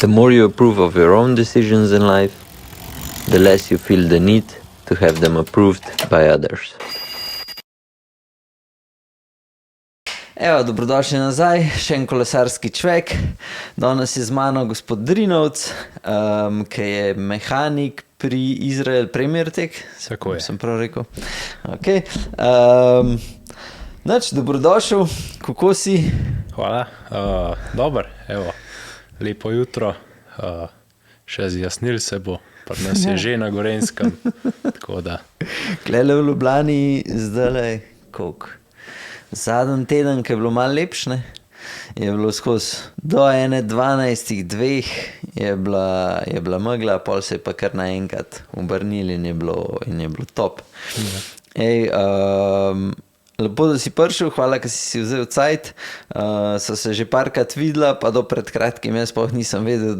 The more you approve of your own decisions in life, the less you feel the need to have them approved by others. Evo, dobrodošli nazaj, še en kolesarski čvek. Danes je z mano gospod Drinovc, ki je mehanik pri Izrael Premier Tech. Tako je. Sem prav rekel? Ok. Dobrodošel, kako si? Hvala. Dober, evo, lepo jutro. Še zjasnil se bo, pa nas je že na Gorenjskem, tako da. Klele v Ljubljani zdajle, koliko? Zadnji teden, ki je bilo malo lepšne, je bilo skozi do 12:02 je bila megla, pol se je pa kar naenkrat obrnili in je bilo top. Ej, lepo, da si prišel, hvala, da si vzel cajt. So se že parkrat videla, pa do pred kratkim jaz sploh nisem vedel,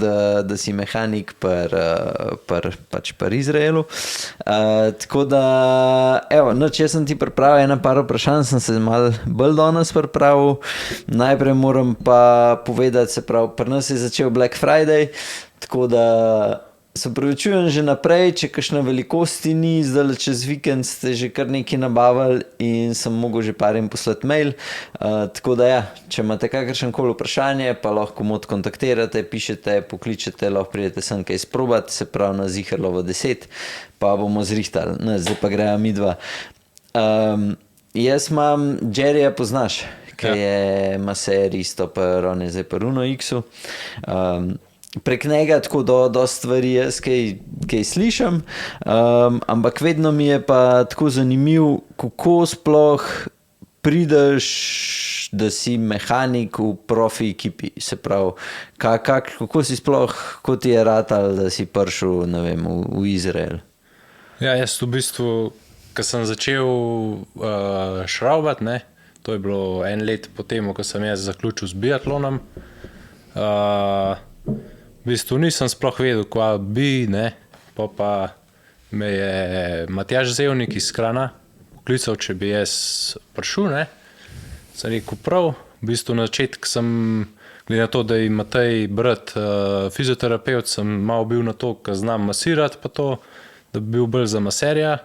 da si mehanik pri Izraelu. Tako da, evo, jaz sem ti pripravil par vprašanj, sem se malo bolj danes pripravil. Najprej moram pa povedati, se pravi, pri nas je začel Black Friday, tako da se pravičujem že naprej, če kakšne velikosti ni, zdaj čez vikend ste že kar nekaj nabavili in sem mogel že parim poslati mail. Tako da ja, če imate kakršenkoli vprašanje, pa lahko mod kontaktirate, pišete, pokličete, lahko pridete sem kaj sprobati, se pravi na Ziherlovo 10, pa bomo zrihtali. Zdaj pa grejo midva. Jaz imam, Jerryja poznaš, ki ima serijo, pa on je zdaj pa Runo X-u. Prek njega tako do stvari jaz kaj slišam, ampak vedno mi je pa tako zanimiv, kako sploh prideš, da si mehanik v profi ekipi. Se pravi, kako si sploh, ko ti je ratal, da si prišel, ne vem, v Izrael? Ja, jaz v bistvu, ko sem začel šravbati, ne, to je bilo 1 let po tem, ko sem jaz zaključil z biatlonom, v bistvu nisem sploh vedel, kva bi, ne, pa me je Matjaž Zevnik iz Krana poklical, če bi jaz prišel, ne. Sem rekel prav, v bistvu na začetku sem, glede na to, da je Matej brat fizioterapeut, sem malo bil na to, ker znam masirati pa to, da bi bil bolj za maserja,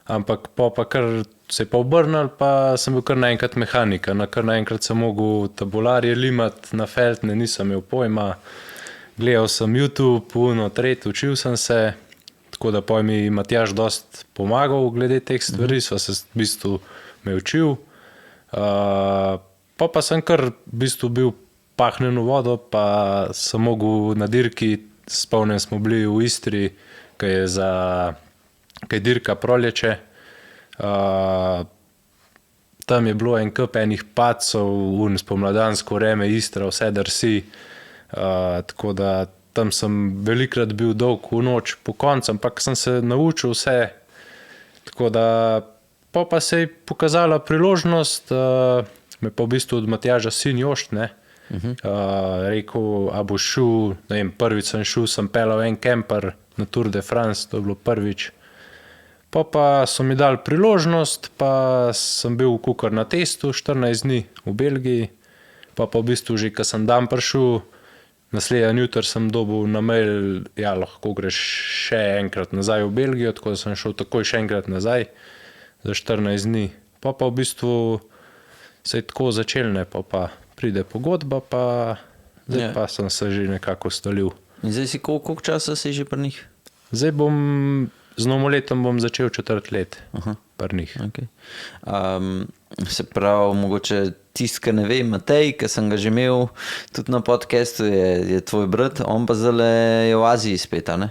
ampak pa kar se je pa obrnil, pa sem bil kar naenkrat mehanika, kar naenkrat sem mogel tabularje limati na feltne, nisem imel pojma, gledal sem YouTube, učil sem se, tako da pa mi Matjaž dost pomagal glede teh stvari, sva se v bistvu me učil, pa sem kar v bistvu bil pahnen v vodo, pa sem mogel na dirki, spomnim smo bili v Istri, kaj je dirka Prolječe, tam je bilo en kup enih padcev, spomladansko vreme, Istra, vse drsi, tako da tam sem velikrat bil dolg v noč po koncu, ampak sem se naučil vse, tako da pa se je pokazala priložnost, me pa v bistvu od Matjaža sin Jošt, ne, rekel, a boš šel, ne vem, prvič sem pelal en kemper na Tour de France, to je bilo prvič, pa so mi dali priložnost, pa sem bil kukar na testu 14 dni v Belgiji, pa v bistvu že, ko sem dan prišel, naslednji jutr sem dobil na mail, ja, lahko greš še enkrat nazaj v Belgijo, tako da sem šel takoj še enkrat nazaj za 14 dni. Pa v bistvu se je tako začel, ne, pa pride pogodba, pa zdaj pa sem se že nekako ustalil. In zdaj si koliko časa si že pri njih? Zdaj z novim letom bom začel 4 let pri njih. Okay. Se pravi, mogoče tisti, ki ne ve, Matej, ki sem ga že imel tudi na podcastu, je tvoj brat, on pa zdaj je v Aziji spet, ne?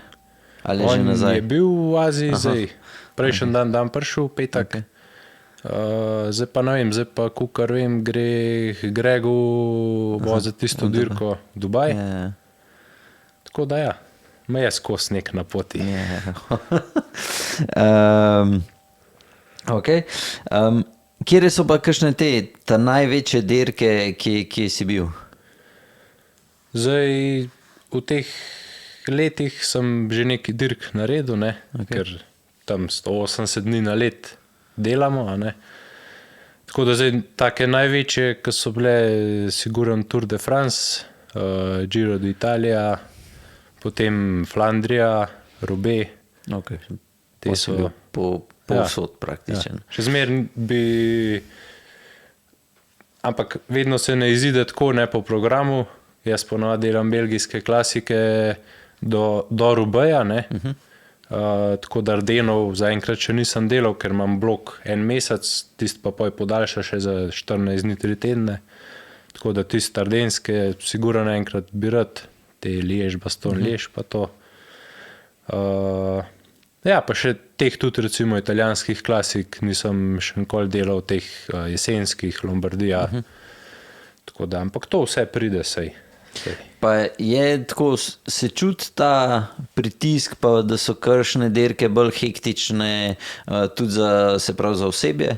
Ali je že nazaj? On je bil v Aziji zdaj, prejšnji dan prišel, petek. Zdaj pa ne vem, zdaj pa kukar vem, gre Gregu voziti tisto dirko v Dubaj. Tako da ja. Me je skos nek na poti. Ok. Kjere so pa kakšne ta največje dirke, kje si bil? Zdaj, v teh letih sem že nekaj dirk naredil, ne? Ker tam 180 dni na let delamo, ne? Tako da zdaj take največje, ki so bile sigurno Tour de France, Giro d'Italia, potem Flandrija, Roubaix. Okay. Te so povsod praktičen. Še zmeraj bi, ampak vedno se ne izide tako, ne po programu. Jaz ponavadi delam belgijske klasike do Roubaixja, ne. Tako da Ardenov zaenkrat še nisem delal, ker imam blok en mesec, tist pa podaljša še za 14 dni, 3 tedne. Tako da tist ardenske sigurno enkrat bi rad, te Liež, Bastogne, Liež pa to. Ja, pa še teh tudi recimo italijanskih klasik nisem še nikoli delal, teh jesenskih, Lombardija. Tako da, ampak to vse pride sej. Pa je tako, se čuti ta pritisk, pa da so kakšne dirke bolj hektične, tudi za osebje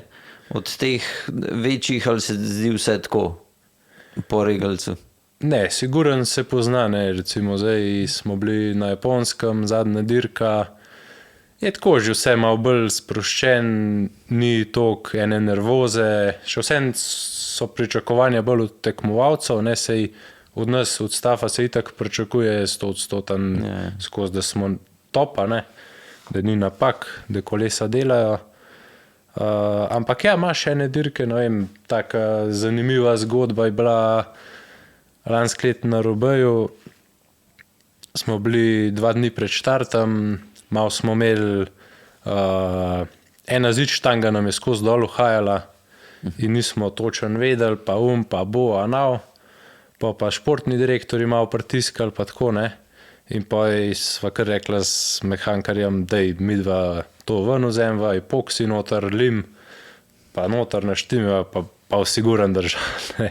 od teh večjih, ali se zdi vse tako po regalcu? Ne, siguren se pozna, ne, recimo zdaj smo bili na Japonskem, zadnja dirka, je tako že vse malo bolj sproščen, ni toliko ene nervoze, še vsem so pričakovanja bolj od tekmovalcev, ne, sej od nas, od stafa se itak pričakuje 100% skozi, da smo topa, ne, da ni napak, da kolesa delajo. Ampak ja, imaš ene dirke, ne vem, taka zanimiva zgodba je bila lansko leto na Roubaixju. Smo bili 2 dni pred štartom, malo smo imeli, ena zičtanga nam je skozi dol uhajala in nismo točno vedeli, pa bo, a nav. Pa športni direktori malo pritiskali, pa tako, ne. In pa sva kar rekla s mehankarjem, daj midva to ven vzemva, epoksi noter, lim, pa noter naštimiva, pa siguran držali, ne.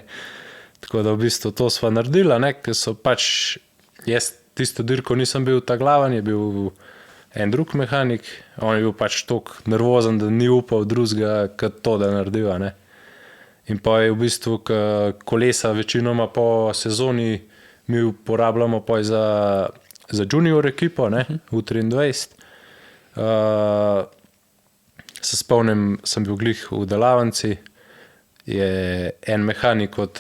Tako da v bistvu to sva naredila, ne, ker so pač, jaz tisto dirko nisem bil ta glaven, je bil en drug mehanik, on je bil pač toliko nervozen, da ni upal drugega, kot to, da narediva, ne. In pa je v bistvu, kolesa večinoma po sezoni mi uporabljamo pa za junior ekipo, ne, U23. Se spomnim, sem bil glih v delavnici, je en mehanik od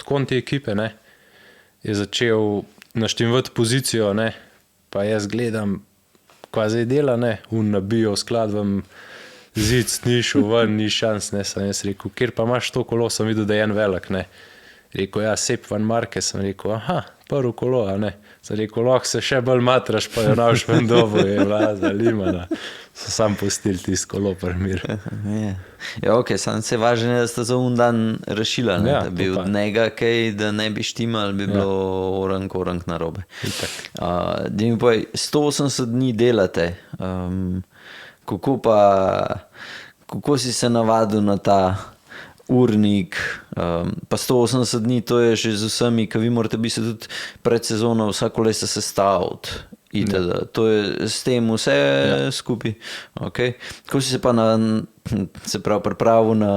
Conti ekipe, ne, je začel naštimvati pozicijo, ne, pa jaz gledam, kva zdaj dela, ne, nabijo skladvam, zid, ni šel ven, ni šans, ne, sem jaz rekel, kjer pa imaš to kolo, sem videl, da je en velik, ne. Rekel, ja, Sepp van Marke, sem rekel, aha, prvo kolo, a ne. Sem rekel, lahko se še bolj matraš, pa jo navš ven dobo, je vlaza, limana. So sam pustili tist kolo primir. Ja, ok, sam se važno je, da sta za dan rešila, ne, Ja, da bi to pa. od njega kaj, da ne bi štimal, bi bilo orang narobe. Da mi povej, 180 dni delate, kako si se navadil na ta urnik, pa 180 dni, to je že z vsemi, ki vi morate biti tudi pred sezono vsako leto sestaviti. To je s tem vse skupaj. Okay. Kako si se pa pripravil na,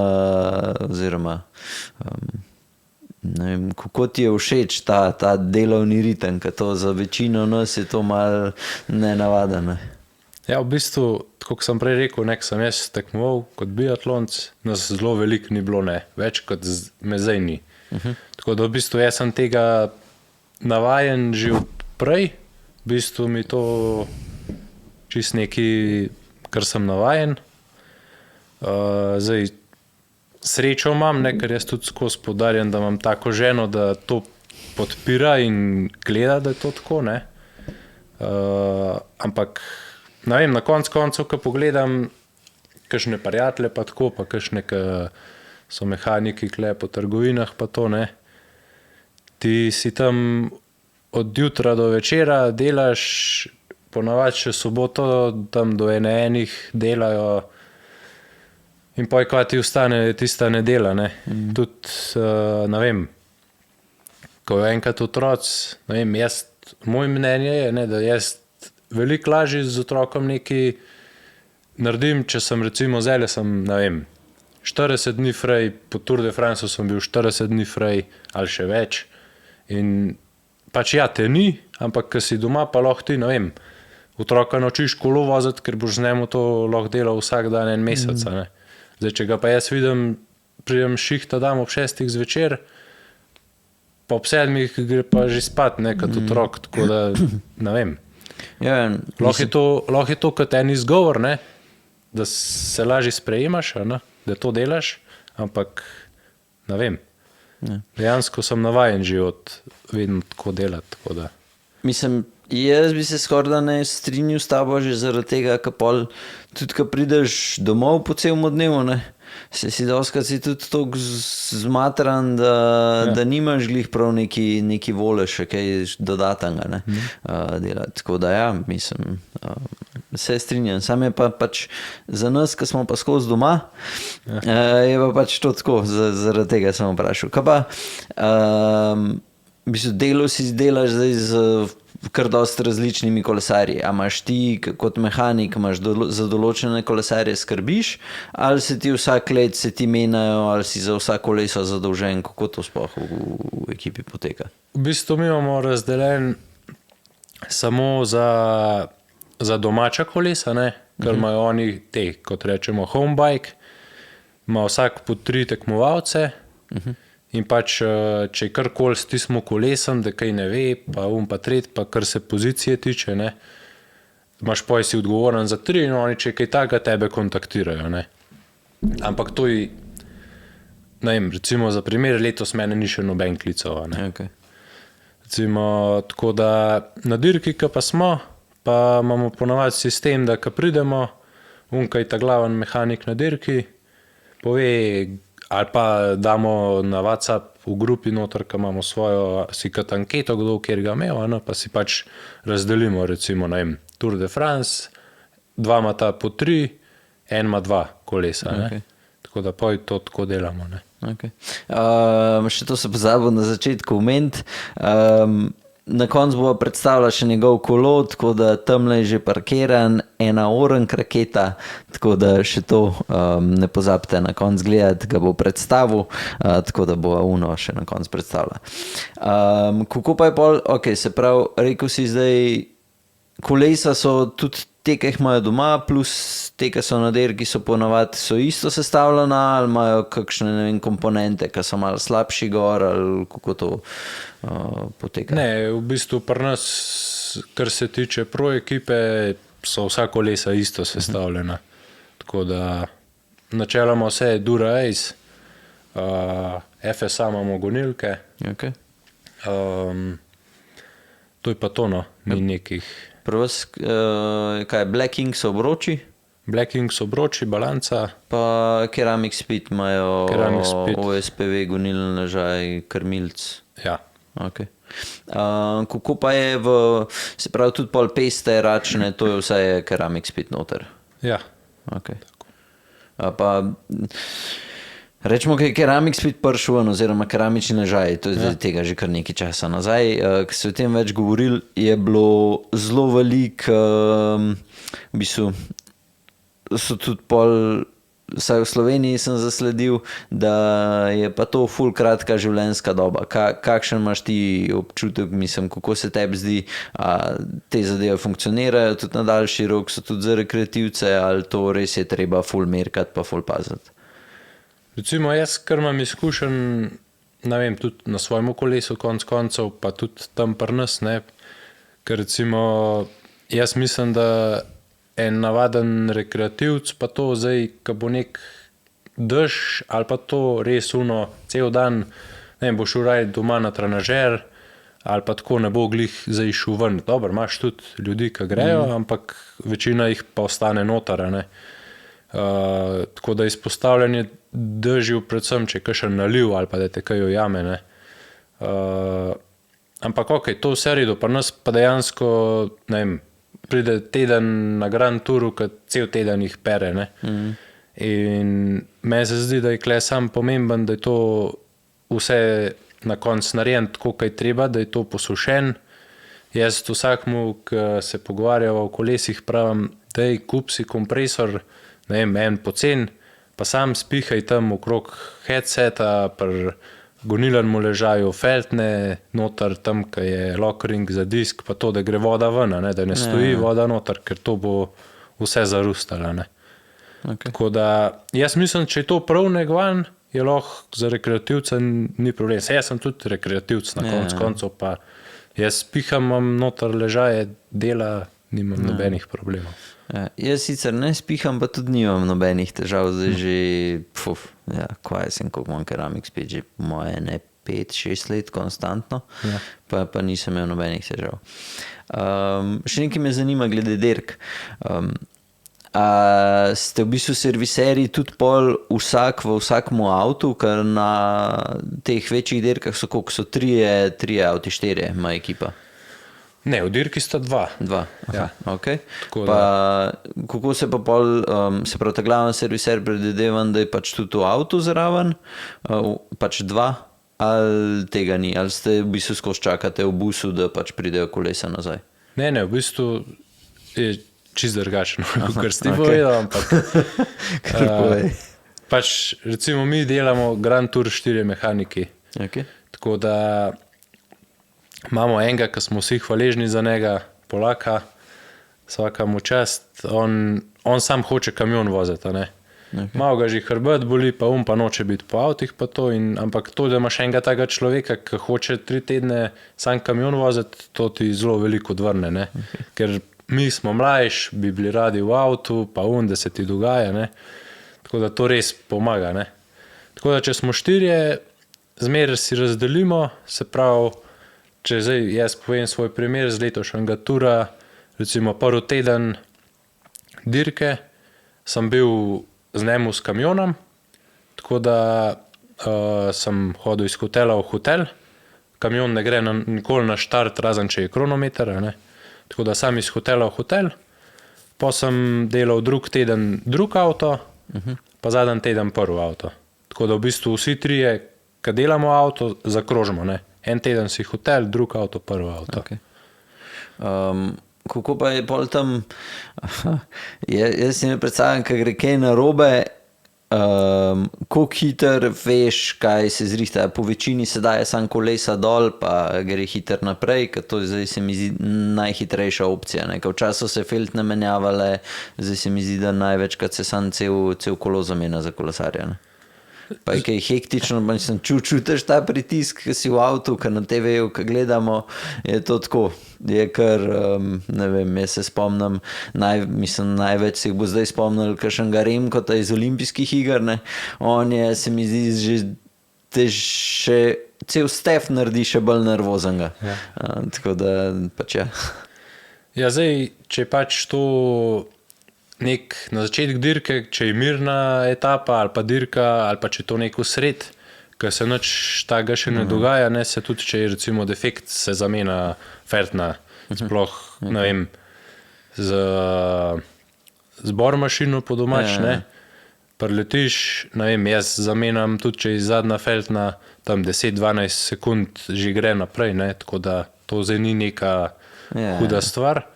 oziroma ne vem, kako ti je všeč ta delovni ritem, ker to za večino nas je to malo nenavadno. Ja, v bistvu, tako kot sem prej rekel, nek sem jaz tekmoval kot biatlonc, nas zelo veliko ni bilo, ne, več kot me zdaj ni. Tako da v bistvu jaz sem tega navajen že od prej, v bistvu mi to čist nekaj, kar sem navajen. Zdaj, srečo imam, ne, ker jaz tudi skozi poudarjam, da imam tako ženo, da to podpira in gleda, da je to tako, ne. Ampak ne vem, na koncu, ko pogledam kakšne prijatelje pa tako, pa kakšne, ki so mehaniki kle po trgovinah pa to, ne, ti si tam od jutra do večera delaš, ponavadi še soboto, tam do enih delajo in poj, kva ti ostane tista nedela, ne. Tudi, ne vem, ko je enkrat otroc, ne vem, moj mnenje je, ne, da jaz veliko lažje z otrokom nekaj naredim, če sem recimo zdajle sem, ne vem, 40 dni frej, po Tour de France sem bil 40 dni frej ali še več in pač ja, te ni, ampak ko si doma, pa lahko ti, ne vem, otroka naučiš kolo voziti, ker boš z njemu to lahko delal vsak dan en mesec, ne. Zdaj, če ga pa jaz vidim, pridem šihta dam ob 6 zvečer, pa ob 7 gre pa že spat, ne, kot otrok, tako da, ne vem. Ja, Lahko je to kot en izgovor, ne, da se lažje sprejemaš, a ne, da to delaš, ampak ne vem. Dejansko sem navajen že od vedno tako delati, tako da. mislim, jaz bi se skoraj da ne strinjal s tabo že zaradi tega, ker pol tudi, ko prideš domov po celem dnevu, ne, si doskrat si tudi toliko zmatran, da nimaš glih prav neki vole še kaj dodatnega, ne, delati. Tako da ja, mislim, se strinjam. Sam je pa pač za nas, ki smo pa skozi doma, je pa pač to tako, zaradi tega sem vprašal. Kaj pa, v bistvu delo si delaš zdaj z kar dosti različnimi kolesarji. A imaš ti kot mehanik, imaš za določene kolesarje skrbiš, ali se ti vsak let se ti menjajo, ali si za vsak koleso zadolžen, kako to sploh v ekipi poteka? V bistvu mi imamo razdeljen samo za domača kolesa, ne, ker imajo oni te, kot rečemo, home bike, ima vsak po 3 tekmovalce, in pač, če karkoli stismo kolesem, da kaj ne ve, pa pa tret, pa kar se pozicije tiče, ne, imaš poj si odgovoren za 3 in oni, če kaj takega tebe kontaktirajo, ne. Ampak to je, ne vem, recimo za primer, letos mene ni še noben klical, ne. Okay. Recimo, tako da na dirki, ki pa smo, pa imamo ponavadi sistem, da ko pridemo, kaj ta glaven mehanik na dirki, pove, ali pa damo na WhatsApp v grupi noter, ko imamo svojo, si kot anketo, kdo kjer ga imel, no, pa si pač razdelimo, recimo, ne vem, Tour de France, 2 ima ta po 3, en ima 2 kolesa, ne. Okay. Tako da poj to tako delamo, ne. Okay. Še to se pozabil na začetku omeniti. Na koncu bo predstavila še njegov kolo, tako da tamle je že parkiran, ena orank raketa, tako da še to ne pozabite na koncu gledati, ga bo predstavil, tako da bo Uno še na koncu predstavila. Kako pa je pol, ok, se pravi, rekel si zdaj, kolesa so tudi te, ki jih imajo doma, plus te, ki so na dirki, so ponavadi so isto sestavljena, ali imajo kakšne, ne vem, komponente, ki so malo slabši gor, ali kako to poteka? Ne, v bistvu pri nas, kar se tiče pro ekipe, so vsa kolesa isto sestavljena. Tako da načeloma vse je Dura Ace, FSA imamo gonilke. Okay. To je pa to, no, ni nekih. Prvo, kaj, Black Ink so obroči? Black Ink so obroči, balanca. Pa Ceramic Speed imajo OSPV, gonilni ležaj, krmilc. Ja. Okay. Kako pa je se pravi tudi pol peste, račne, to je vse je Ceramic Speed noter? Ja. Okay. Pa rečemo, da je Ceramic Speed prišel, oziroma keramični ležaj, to je tega že kar nekaj časa nazaj. Ko se o tem več govoril, je bilo zelo veliko, v bistvu so tudi pol, vsaj v Sloveniji sem zasledil, da je pa to ful kratka življenjska doba. Kakšen imaš ti občutek, mislim, kako se tebi zdi, te zadeve funkcionirajo tudi na daljši rok, so tudi za rekreativce, ali to res je treba ful merkati pa ful paziti? Recimo, jaz kar imam izkušen, ne vem, tudi na svojemu kolesu konc koncev, pa tudi tam pri nas, ne, ker recimo, jaz mislim, da en navaden rekreativc, pa to zdaj, ko bo nek dež, ali pa to res Uno, cel dan, ne vem, boš uraj doma na trenažer, ali pa tako ne bo glih zdaj šel ven. Dobro, imaš tudi ljudi, ki grejo, ampak večina jih pa ostane noter, ne. Tako da izpostavljanje dežju, predvsem, če je kakšen naliv ali pa da te kaj ujame, ne. Ampak ok, to vse redu, pa nas pa dejansko, ne vem, pride teden na Grand Touru, kad cel teden jih pere, ne. In meni se zdi, da je kle sam pomemben, da je to vse na koncu narejen tako, kaj treba, da je to posušen. Jaz vsakmu, ki se pogovarjava o kolesih, pravim, daj, kup si kompresor, ne vem, en pocen, pa sam spihaj tam okrog headseta, pri gonilnemu ležaju feltne, noter tam, ki je lockring za disk, pa to, da gre voda ven, ne, da ne stoji voda noter, ker to bo vse zarustalo, ne. Okay. Tako da, jaz mislim, če je to prav negovan je lahko za rekreativca ni problem. Saj jaz sem tudi rekreativc na koncu koncev, pa jaz piham, imam noter ležaje, dela, nimam nobenih problemov. Ja, jaz sicer ne spiham, pa tudi nimam nobenih težav, zdaj že, koliko imam keramik spet, že moje ne 5-6 let konstantno, pa nisem imel nobenih težav. Še nekaj me zanima glede dirk. A ste v bistvu serviserji tudi pol vsak v vsakmu avtu, ker na teh večjih dirkah so koliko, so trije avti, 4 ima ekipa? Ne, v dirki sta 2. Aha, okay. Pa, kako se pa pol, se pravi, ta glavni serviser predvidevam, da je pač tudi v avtu zraven, pač 2, ali tega ni, ali ste v bistvu skozi čakate v busu, da pač pridejo kolesa nazaj? Ne, v bistvu je čist drugačno, kar ste povedal, ampak pač recimo mi delamo Grand Tour 4 mehaniki, tako da imamo enega, ki smo vsi hvaležni za njega, Polaka, vsaka mu čast, on sam hoče kamion voziti, ne. Malo ga že hrbet boli, pa pa noče biti po avtih, pa to, ampak to, da imaš enega takega človeka, ki hoče 3 tedne sam kamion voziti, to ti zelo veliko odvrne, ne. Ker mi smo mlajši, bi bili radi v avtu, pa da se ti dogaja, ne. Tako da to res pomaga, ne. Tako da, če smo 4, zmeraj si razdelimo, se pravi, če zdaj jaz povem svoj primer z letošnjega tura, recimo prvi teden dirke, sem bil z njemu s kamionom, tako da sem hodil iz hotela v hotel, kamion ne gre nikoli na štart, razen če je kronometer, ne. Tako da sam iz hotela v hotel, pa sem delal drug teden drug avto, pa zadnji teden prvi avto. Tako da v bistvu vsi 3, ki delamo avto, zakrožimo, ne. En teden si hotel, drug avto, prvi avto. Okay. Kako pa je pol tam, jaz si ne predstavljam, kaj gre kaj narobe, koliko hiter veš, kaj se zrihta. Po večini se daje sam kolesa dol, pa gre hiter naprej, ker to zdaj se mi zdi najhitrejša opcija. Včasih so se feltne menjavale, zdaj se mi zdi, da največkrat se sam cel kolo zamenja za kolesarja. Ne? Pa je kaj hektično, pa nisem čutiš ta pritisk, ki si v avtu, ker na TV-ju, ki gledamo, je to tako. Je kar, ne vem, jaz se spomnim, največ se jih bo zdaj spomnil kakšnega Remkota iz olimpijskih iger, ne. On je, se mi zdi, že še cel stef naredi še bolj nervoznega. Tako da, pač ja. Ja, zdaj, če pač to na začetek dirke, če je mirna etapa ali pa dirka, ali pa če to neko sred, ker se nič takega še ne dogaja, ne, se tudi, če je recimo defekt, se zamena fertna, sploh, ne vem, z bormašino po domač, ne, preletiš, ne vem, jaz zamenjam tudi, če je zadnja fertna, tam 10-12 sekund že gre naprej, ne, tako da to zdaj ni neka huda stvar.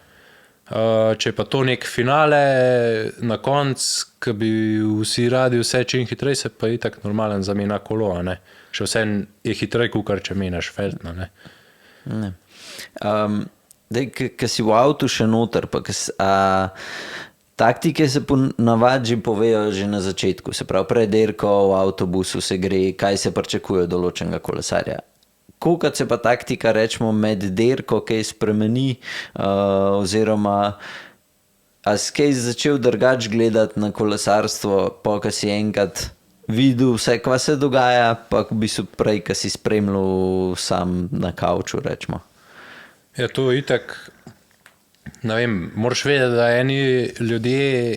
Če pa to nek finale na konc, ki bi vsi radi vse čim hitrej, se pa itak normalen zamena kolo, ne. Še vse je hitrej, kukar če menjaš fertno, ne. Ko si v avtu še noter, pa taktike se ponavadi že povejo že na začetku, se pravi pred dirko v avtobusu se gre, kaj se pričakuje določenega kolesarja. Kolikrat se pa taktika, rečemo, med dirko kaj spremeni, oziroma a si kaj začel drugače gledati na kolesarstvo, pa ko si enkrat videl vse, kva se dogaja, pa v bistvu prej, ko si spremljal sam na kavču, rečemo. Ja, to je itak, ne vem, moraš vedeti, da eni ljudje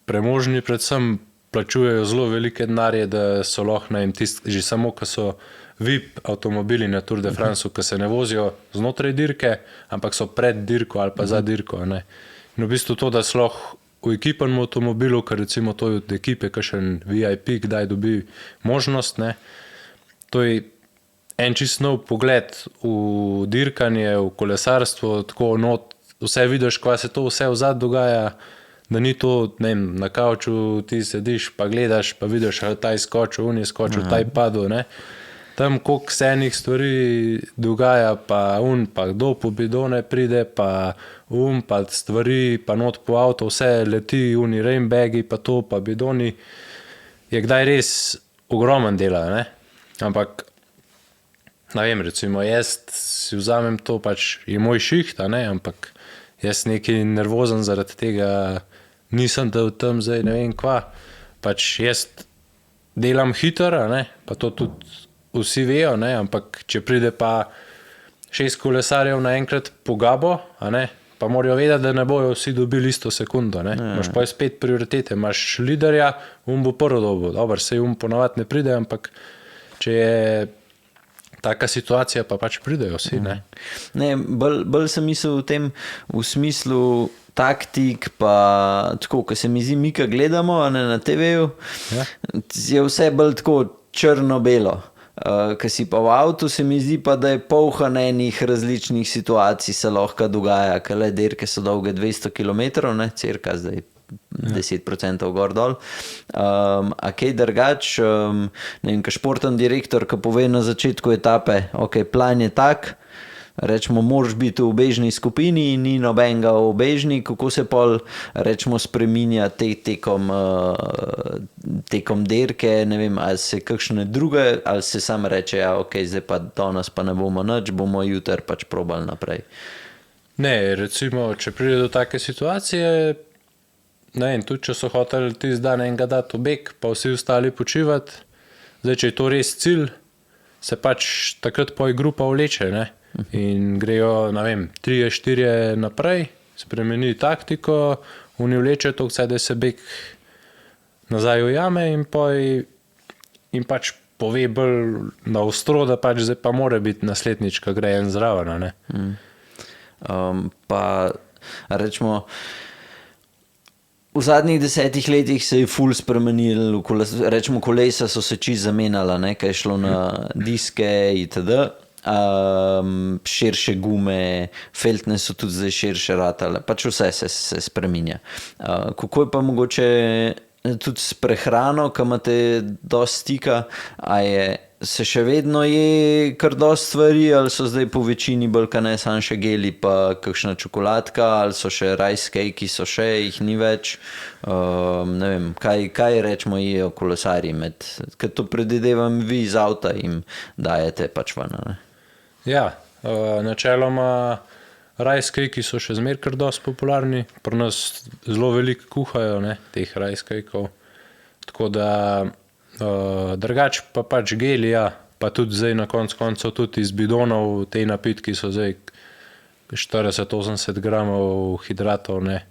premožni predvsem plačujejo zelo velike denarje, da so lahko, ne vem, že samo, ko so VIP avtomobili na Tour de France, ki se ne vozijo znotraj dirke, ampak so pred dirko ali pa za dirko, ne. In v bistvu to, da so lahko v ekipnem avtomobilu, ker recimo to je od ekipe, kakšen VIP, kdaj dobi možnost, ne. To je en čist nov pogled v dirkanje, v kolesarstvo, tako not, vse vidiš, kva se to vse vzad dogaja, da ni to, ne vem, na kavču ti sediš, pa gledaš, pa vidiš, ta je skočil, on je skočil, ta je padel, ne. Tam koliko se enih stvari dogaja, pa kdo po bidone pride, pa pa stvari, pa not po avto, vse leti, rainbagi, pa to, pa bidoni, je kdaj res ogromen dela, ne? Ampak, ne vem, recimo jaz si vzamem to, pač je moj šiht, a ne, ampak jaz nekaj nervozen zaradi tega nisem, da v tem zdaj ne vem kva. Pač jaz delam hitro, a ne, pa to tudi vsi vejo, ne, ampak če pride pa 6 kolesarjev naenkrat po gabo, a ne, pa morajo vedeti, da ne bojo vsi dobili isto sekundo, ne. Imaš pa spet prioritete, imaš liderja, bo prvo dobil. Dobar, sej ponavadi ne pride, ampak če je taka situacija, pa pač pridejo vsi, ne. Ne, bolj sem mislil v tem, v smislu taktik, pa tako, ko se mi zdi, mi, ko gledamo, a ne, na TV-ju, je vse bolj tako črno-belo. Ko si pa v avtu, se mi zdi pa, da je polhan enih različnih situacij se lahko dogaja, ker le dirke so dolge 200 km, ne, cirka zdaj 10% gor dol. A kaj drugač, ne vem, ko športni direktor, ko pove na začetku etape, ok, plan je tak, rečemo, moraš biti v bežni skupini, ni nobenega v bežni, kako se pol, rečemo, spreminja tekom dirke, ne vem, ali se kakšne druge, ali se sam reče, ja, ok, zdaj pa danes pa ne bomo nič, bomo jutri pač probali naprej. Ne, recimo, če pride do take situacije, ne vem, tudi če so hoteli tisti dan enega dati v beg, pa vsi ostali počivati, zdaj, če je to res cilj, se pač takrat poj grupa vleče, ne, in grejo, ne vem, 3-4 naprej, spremeni taktiko, oni vlečejo to, da se beg nazaj ujame in pač pove bolj na ostro, da pač zdaj pa mora biti naslednjič, ko gre en zraven, ne. Pa rečemo, v zadnjih 10 letih se je ful spremenil, rečemo, kolesa so se čisto zamenjala, ne, kaj je šlo na diske itd., širše gume, feltne so tudi zdaj širše ratale, pač vse se spreminja. Kako je pa mogoče tudi s prehrano, ko imate dosti stika, a se še vedno je kar dosti stvari, ali so zdaj po večini bolj kaj ne, samo še geli pa kakšna čokoladka, ali so še rice cakei, so še, jih ni več, ne vem, kaj rečemo jejo kolesarji med, ker to predvidevam vi iz avta jim dajete pač ven, ne? Ja, načeloma rice cakei so še zmeraj kar dosti popularni, pri nas zelo veliko kuhajo, ne, teh rice cakeov, tako da drugač pa pač geli, ja, pa tudi zdaj na koncu tudi iz bidonov, te napitki so zdaj 40-80 gramov hidratov, ne,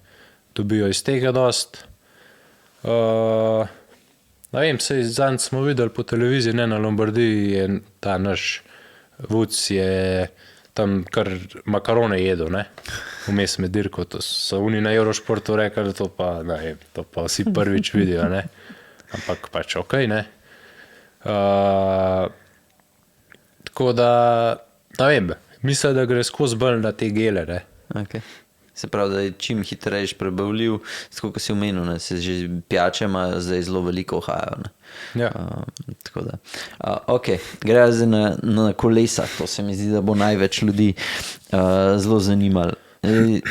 dobijo iz tega dost. Ne vem, sej zanj smo videli po televiziji, ne, na Lombardiji je ta naš Vuc je tam kar makarone jedel, ne, vmes med dirko, to so oni na Eurošportu rekli, to pa vsi prvič vidijo, ne, ampak pač ok, ne. Tako da, ne vem, mislim, da gre skozi bolj na te gele, ne. Ok. Se pravi, da je čim hitrejš prebavljiv, tako kot si omenil, ne, se že pijače ima zdaj zelo veliko vhajajo, ne. Ja. Tako da. Ok, gre zdaj na kolesa, to se mi zdi, da bo največ ljudi zelo zanimalo.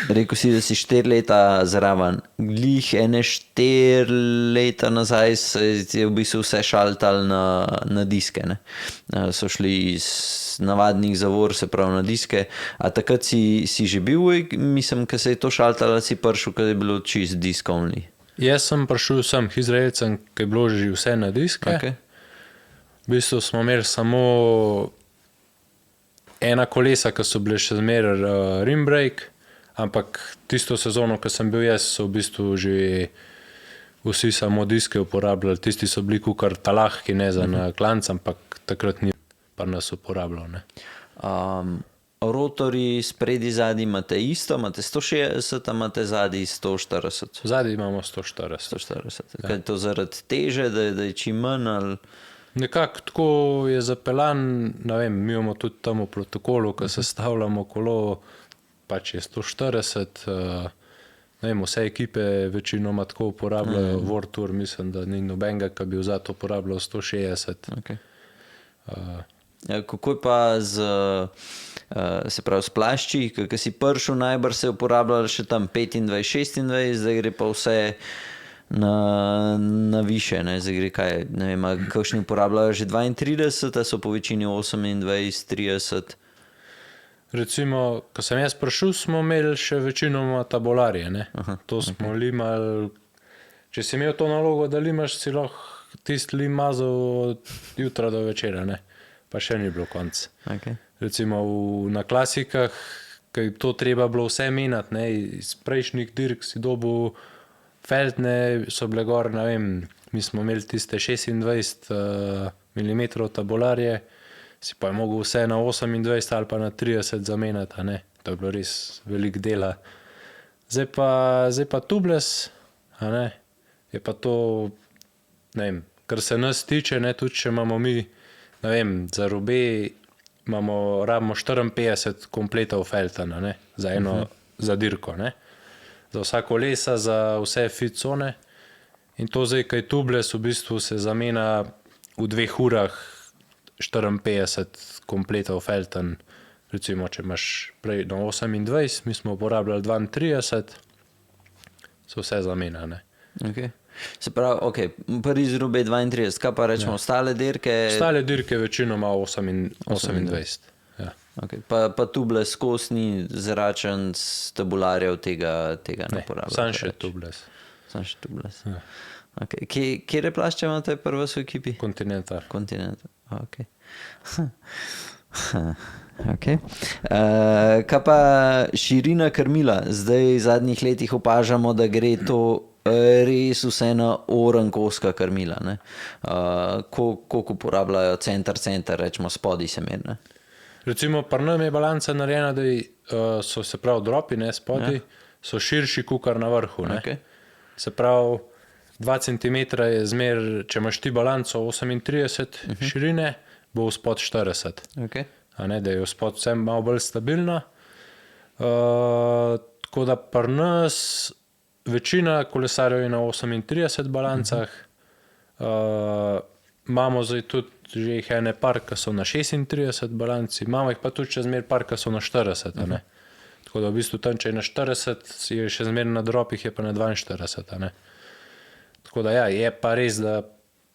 Rekel si, da si 4 leta zraven. Glih ene 4 leta nazaj se je v bistvu vse šaltalo na diske, ne. So šli iz navadnih zavor, se pravi na diske. A takrat si že bil, mislim, ko se je to šaltalo, si prišel, ko je bilo čist disk only? Jaz sem prišel sem k Izraelcem, ki je bilo že vse na diske. Okay. V bistvu smo imeli samo ena kolesa, ki so bile še zmeraj rim brake, ampak tisto sezono, ko sem bil jaz, so v bistvu že vsi samo diske uporabljali. Tisti so bili kukar talahki, ne za na klanc, ampak takrat ni pa nas uporabljal, ne. Rotorji spredi zadnji imate isto, imate 160, a imate zadnji 140? Zadnji imamo 140. 140. Kaj je to zaradi teže, da je čim manj, ali? Nekako tako je zapeljan, ne vem, mi imamo tudi tam v protokolu, ko sestavljamo kolo, pač je 140, ne vem, vse ekipe večinoma tako uporabljajo, World Tour, mislim, da ni nobenega, ki bi vzad uporabljal 160. Okay. Kako je pa se pravi s plašči, ki si prišel, najbrž se je uporabljalo še tam 25-26, zdaj gre pa vse na više, ne, zdaj gre kaj, ne vem, a kakšni uporabljajo že 32, a so po večini 28, 30. Recimo, ko sem jaz prišel, smo imeli še večinoma tabularje. Ne? To smo limali. Če si imel to nalogo, da limaš, si lahko tisti lim mazal od jutra do večera, ne? Pa še ni bilo konc. Okay. Recimo na klasikah, ki je to treba bilo vse menjati, ne? Iz prejšnjih dirk si dobil feltne, so bile gor, ne vem, mi smo imeli tiste 26 mm tabularje, si pa je mogel vse na 28 ali pa na 30 zamenjati, a ne? To je bilo res velik dela. Zdaj pa tubeless, a ne? Je pa to, ne vem, kar se nas tiče, ne, tudi če imamo mi, ne vem, za robe rabimo 54 kompletov feltana, ne, za eno za dirko, ne. Za vsako lesa, za vse fit cone. In to zdaj, kaj tubeless, v bistvu se zamenja v 2 urah 54 kompletov feltan. Recimo, če imaš prej na 28, mi smo uporabljali 32, so vse zamenja, ne. Okay. Se pravi, okay, Pariz Roubaix 32, kaj pa rečemo, ostale dirke? Ostale dirke večinoma 28. Ja. Okay. Pa tubeless skos ni zračen s tabularjev tega ne uporabljajo. Sam še tubeless. Sam še tubeless. Ja. Okay. Kje plašče imate prvo v ekipi? Continental. Okay. Okay. Kaj pa širina krmila? Zdaj v zadnjih letih opažamo, da gre to res vse na orankovska krmila. Koliko uporabljajo center, rečemo spodaj se meri? Recimo, pri nam je balanca narejena, da so se pravi dropi, ne, spodaj, so širši kukar na vrhu. Ne. Okay. Se pravi, 2 cm je zmer, če imaš ti balanco 38 širine, bo vspod 40. Okay. A ne, da je vspod vsem malo bolj stabilna. Tako da pri nas večina kolesarjev je na 38 balancah. Imamo zdaj tudi že jih ene par, ki so na 36 balanci, imamo jih pa tudi še zmer par, ki so na 40. A ne. Tako da v bistvu tam, če je na 40, je še zmer na dropih, je pa na 42. A ne. Tako da ja, je pa res, da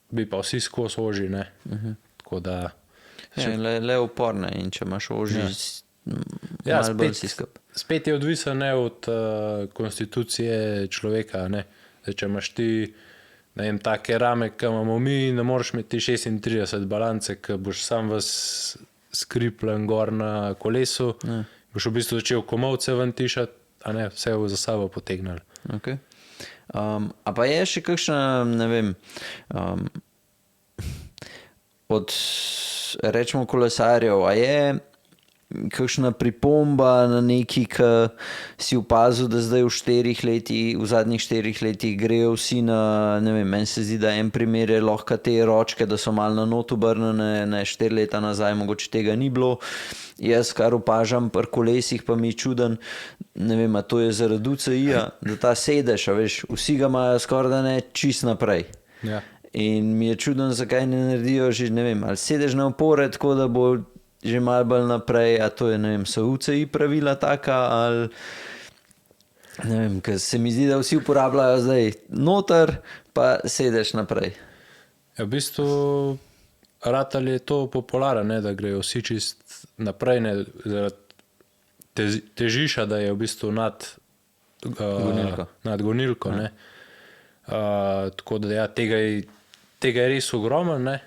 bi pa vsi skos oži, ne. Tako da... Ja, le uporne in če imaš oži, malo bolj si skup. Spet je odvisen ne, od konstitucije človeka. Ne. Zdaj, če imaš ti, ne vem, take rame, ki imamo mi, ne moreš imeti 36 balance, ki boš sam vas skripljen gor na kolesu, boš v bistvu začel komolce ven tišati, a ne, vse za sabo potegnali. Okay. A pa je še kakšna, ne vem, od, rečemo, kolesarjev, a je kakšna pripomba na neki, ki si opazil, da zdaj v zadnjih 4 letih grejo vsi na, ne vem, meni se zdi, da en primer je lahko te ročke, da so malo na not obrnjene, ne, 4 leta nazaj, mogoče tega ni bilo. Jaz, kar opažam pri kolesih, pa mi je čuden, ne vem, a to je zaradi UCI-ja, da ta sedež, a veš, vsi ga imajo skoraj da ne čist naprej. Ja. In mi je čuden, zakaj ne naredijo že, ne vem, ali sedežne opore, tako da bo že malo bolj naprej, a to je, ne vem, so UCI pravila taka, ali ne vem, ker se mi zdi, da vsi uporabljajo zdaj noter, pa sedež naprej. Ja, v bistvu ratali je to popularno, ne, da grejo vsi čist naprej, ne, zaradi težiša, da je v bistvu nad gonilko. Ne. Tako da ja, tega je res ogromno, ne.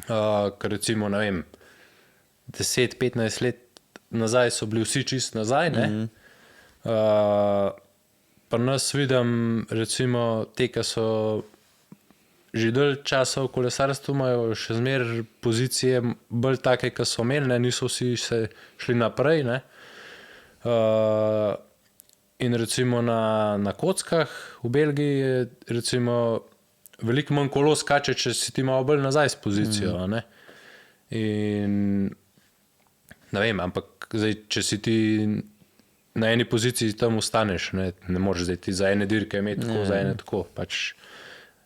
Ker recimo, ne vem, 10-15 let nazaj so bili vsi čist nazaj, ne. Pri nas vidim, recimo, te, ki so že dalj časa v kolesarstvu, imajo še zmer pozicije bolj take, ki so imeli, ne, niso vsi se šli naprej, ne. In recimo na kockah v Belgiji je recimo veliko manj kolo skače, če si ti malo bolj nazaj s pozicijo, ne. In ne vem, ampak zdaj, če si ti na eni poziciji tam ostaneš, ne moreš zdaj ti za ene dirke imeti tako, za ene tako, pač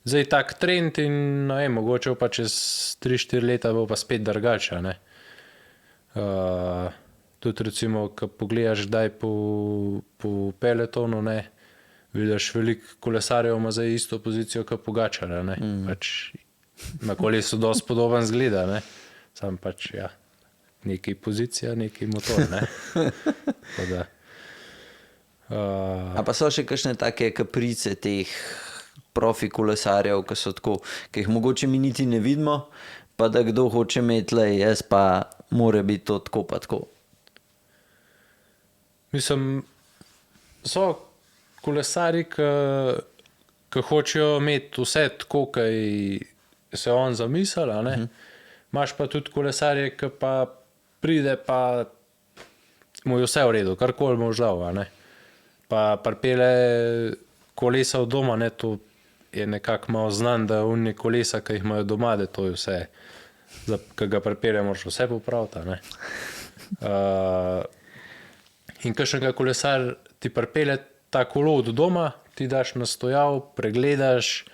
zdaj tak trend in ne vem, mogoče pa čez 3-4 leta bo pa spet drugače, ne. Tudi recimo, ko pogledaš kdaj po peletonu, ne, vidiš, veliko kolesarjev ima zdaj isto pozicijo kot Pogačar, ne. Pač na kolesu dosti podoben zgleda, ne. Sam pač, ja, nekaj pozicija, nekaj motor, ne. Tako da. A pa so še kakšne take kaprice teh profi kolesarjev, ki so tako, ki jih mogoče mi niti ne vidimo, pa da kdo hoče imeti, lej, jaz pa mora biti to tako pa tako. Mislim, so kolesari, ki hočejo imeti vse tako, ki se on zamislil, a ne. Imaš pa tudi kolesarje, ki pa pride, pa mu je vse v redu, karkoli mu žal, a ne. Pa pripelje kolesa od doma, ne, to je nekako malo znan, da unni kolesa, ki jih imajo doma, da to je vse, ki ga pripelje, moraš vse popraviti, a ne. In kakšnega kolesar ti pripelje ta kolo od doma, ti daš na stojav, pregledaš,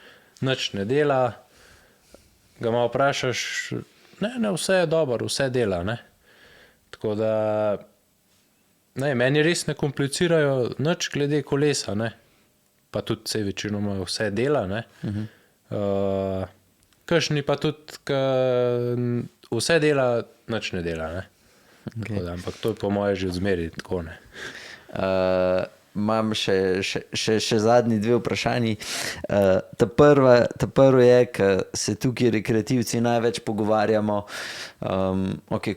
nič ne dela, ga malo vprašaš, ne, vse je dobro, vse dela, ne. Tako da, ne, meni res ne komplicirajo nič glede kolesa, ne. Pa tudi se večinoma vse dela, ne. Kakšni pa tudi, ki vse dela, nič ne dela, ne. Tako da, ampak to je po moje že odzmeri tako, ne. Imam še zadnji dve vprašanji. Ta prvo je, ker se tukaj rekreativci največ pogovarjamo.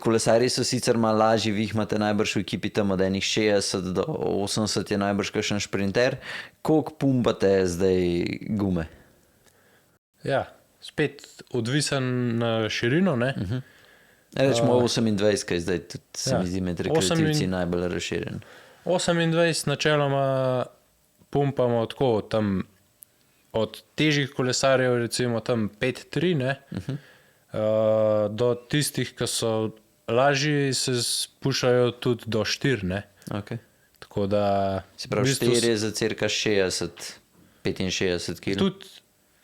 Kolesarji so sicer malo lažji, vi jih imate najbrž v ekipi tam od enih 60 do 80 je najbrž kakšen šprinter. Koliko pumpate zdaj gume? Ja, spet odvisen na širino, ne. Rečemo 28, kaj zdaj tudi se mi zdi med rekreativci najbolj razširjen. 28 načeloma pumpamo tako tam od težjih kolesarjev, recimo tam 5-3, ne, do tistih, ki so lažji, se spuščajo tudi do 4, ne. Tako da... Se pravi, 4 je za cirka 65 kg. Tudi,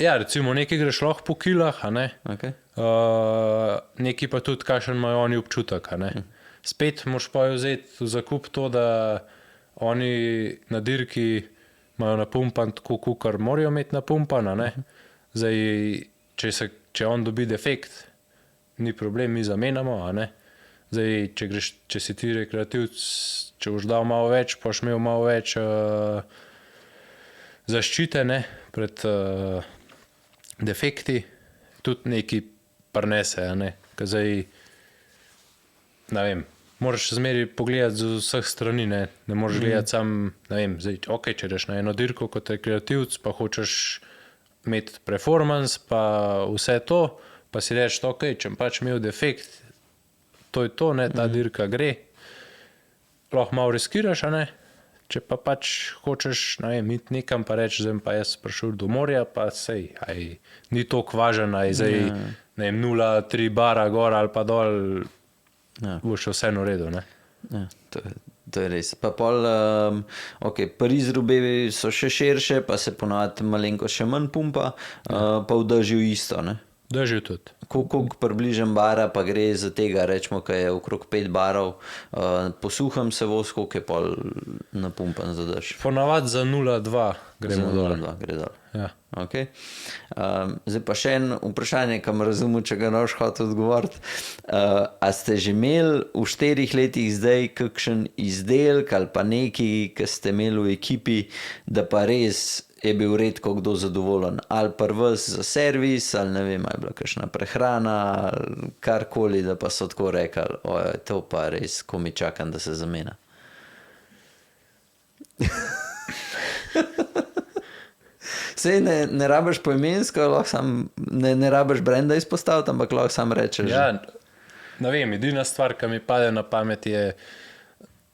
ja, recimo nekaj greš lahko po kilah, a ne. Nekaj pa tudi, kakšen imajo oni občutek, a ne. Spet moraš pa vzeti v zakup to, da oni na dirki imajo napumpan tako, kakor morajo imeti napumpan, a ne. Zdaj, če on dobi defekt, ni problem, mi zamenjamo, a ne. Zdaj, če si ti rekreativc, če boš dal malo več, pa boš imel malo več zaščite, ne, pred defekti, tudi neki prinese, a ne. Ker zdaj, ne vem, moraš zmeri pogledati z vseh strani, ne moreš gledati sam, ne vem, zdaj, če greš na eno dirko kot rekreativc, pa hočeš imeti performance, pa vse to, pa si reči, če pač imel defekt, to je to, ne, ta dirka gre, lahko malo riskiraš, a ne, če pa pač hočeš, ne vem, iti nekam pa reči, zdaj pa jaz prišel do morja, pa sej, ni toliko važen, zdaj, ne vem, 0,3 bara gor ali pa dol, bo še vseeno v redu, ne. Ja, to je res. Pa pol, Pariz-Roubaix so še širše, pa se ponavadi malenko še manj pumpa, pa v dežju isto, ne. Dežju tudi. Koliko približen bara pa gre za tega, rečemo, kaj je okrog 5 barov, po suhem se voz, koliko je pol napumpan za dež? Ponavadi za 0,2 gremo dol. Za 0,2 gre dol. Ja. Zdaj pa še en vprašanje, kam razumem, če ga noš hotel odgovoriti. A ste že imeli v 4 letih zdaj kakšen izdelek ali pa neki, ki ste imeli v ekipi, da pa res je bil redko kdo zadovoljen? Ali pa vas za servis, ali ne vem, ali je bila kakšna prehrana, ali karkoli, da pa so tako rekli, to pa res, ko mi čakam, da se zamena. Sej ne rabiš poimensko, ne rabiš brenda izpostaviti, ampak lahko sam rečeš. Ja, ne vem, edina stvar, ki mi pade na pamet, je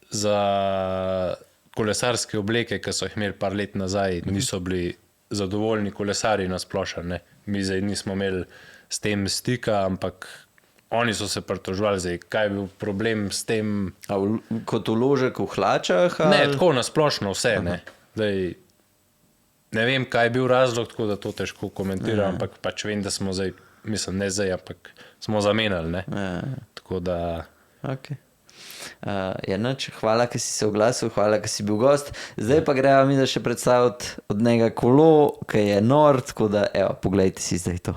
za kolesarske obleke, ki so jih imeli par let nazaj, niso bili zadovoljni kolesarji na splošno, ne. Mi zdaj nismo imeli s tem stika, ampak oni so se pritoževali, zdaj, kaj je bil problem s tem. Kot vložek v hlačah? Ne, tako na splošno vse, ne. Zdaj, ne vem, kaj je bil razlog, tako da to težko komentiram, ampak pač vem, da smo zdaj, mislim, ne zdaj, ampak smo zamenjali, ne. Tako da... Ja, nič, hvala, ker si se oglasil, hvala, ker si bil gost. Zdaj pa greva mi da še predstaviti od njega kolo, ki je nor, tako da, evo, poglejte si zdaj to.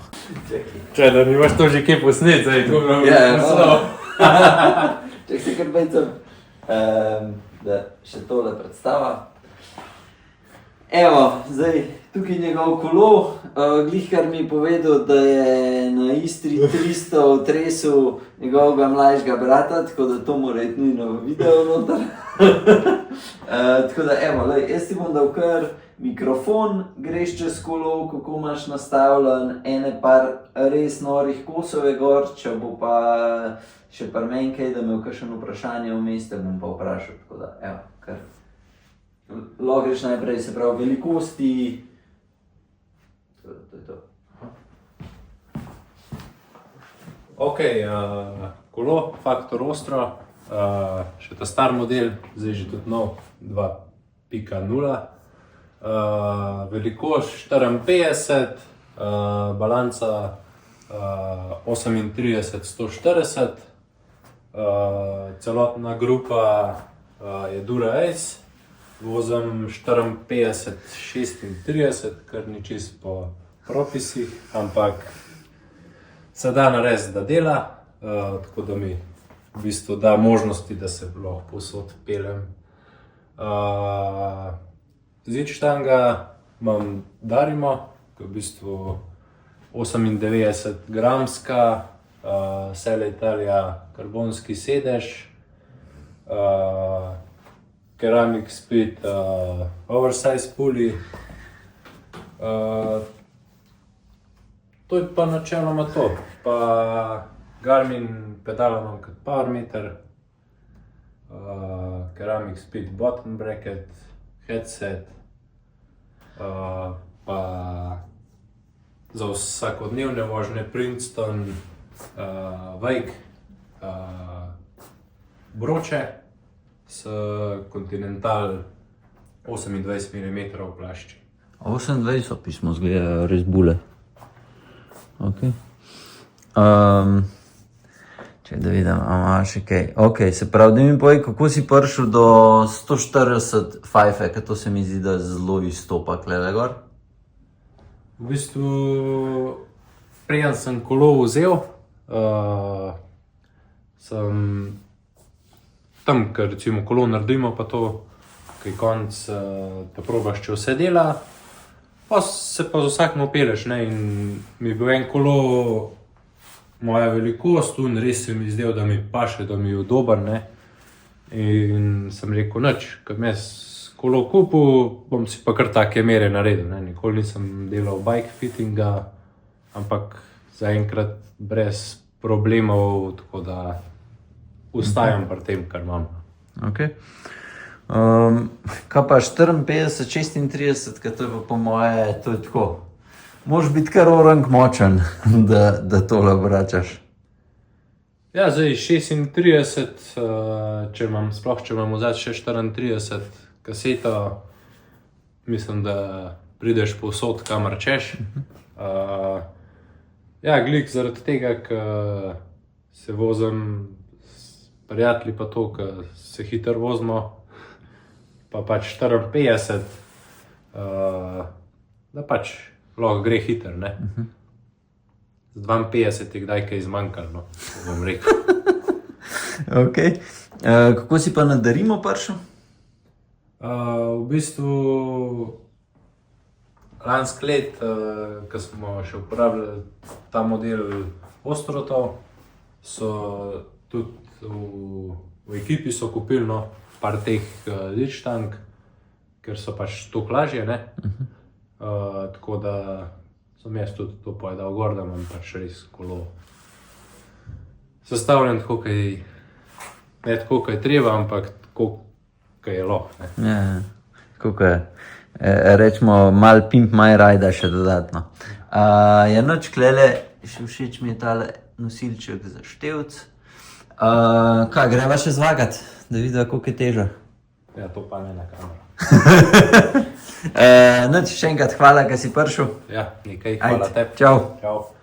Če da nimaš to že kje posnet, zdaj to bi Ček se kar bejcem, da še tole predstava. Evo, zdaj, tukaj je njegov kolo, glih kar mi je povedal, da je na Istri 300 otresel njegovega mlajšega brata, tako da to mora iti nujno v video noter. Tako da, evo, lej, jaz ti bom dal kar mikrofon, greš čez kolo, kako imaš nastavljen, ene par res norih kosov je gor, če bo pa še par meni kaj, da me v kakšen vprašanje vmes, te bom pa vprašal, tako da, evo, kar. Lahko greš najprej, se pravi, velikosti. To je to. Ok, kolo, Faktor Ostro, še ta star model, zdaj že tudi nov, 2.0. Velikost 54, balanca 38-140, celotna grupa je Dura Ace. Vozim 54-36, kar ni čist po propisih, ampak se da narediti, da dela, tako da mi v bistvu da možnosti, da se lahko povsod peljem. Zidštanga imam Darimo, ki je v bistvu 98 gramska, Selle Italija karbonski sedež, Ceramic Speed oversize puli. To je pa načeloma to. Pa Garmin pedala imam kot power meter, Ceramic Speed button bracket, headset, pa za vsakodnevne vožnje Princeton, Wake, broče s Continental 28 mm plašči. 28 pismo zgleda res bule. Ok. Če da vidim, a imaš še kaj. Ok, se pravi, da mi povej, kako si prišel do 140 fajfe, ker to se mi zdi, da zelo izstopa klele gor. V bistvu, preden sem kolo vzel, sem tam, ker recimo kolo naredimo, pa to, kaj konc, da probaš, če vse dela, pa se pa z vsakim peleš, ne, in mi je bil en kolo moja velikost, in res se mi zdel, da mi paše, da mi je udoben, ne, in sem rekel, nič, kad me kolo kupil, bom si pa kar take mere naredil, ne, nikoli nisem delal bike fittinga, ampak zaenkrat brez problemov, tako da ustajam pri tem, kar imam. Ok. Kaj pa 54, 36, ker to je pa po moje, to je tako. Moraš biti kar orang močen, da tole vračaš. Ja, zdaj 36, če imam vzad še 34 kaseto, mislim, da prideš povsod, kamor češ. Ja, glih zaradi tega, ker se vozim prijatelji pa to, ker se hitro vozimo, pa pač 54, da pač lahko gre hitro, ne. Z 52 je kdaj kaj zmanjkalo, no, bom rekel. Ok. Kako si pa na Darimo prišel? V bistvu lansko let, ko smo še uporabljali ta model Ostrotov, so tudi v ekipi so kupili, no, par teh zidštang, ker so pač toliko lažje, ne. Tako da sem jaz tudi to povedal gor, da imam pač res kolo sestavljen tako, ne tako, kaj je treba, ampak tako, kaj je lahko, ne. Ja, tako je. Rečemo, mal pimp my ride še dodatno. Je noč klele, še všeč mi je tale nosilček za števc. Kaj, greva še zvagat, da vidiva, koliko je teža? Ja, to pa ne na kamero. Noč, še enkrat hvala, ker si prišel. Ja, nekaj, hvala tebi. Čau. Čau.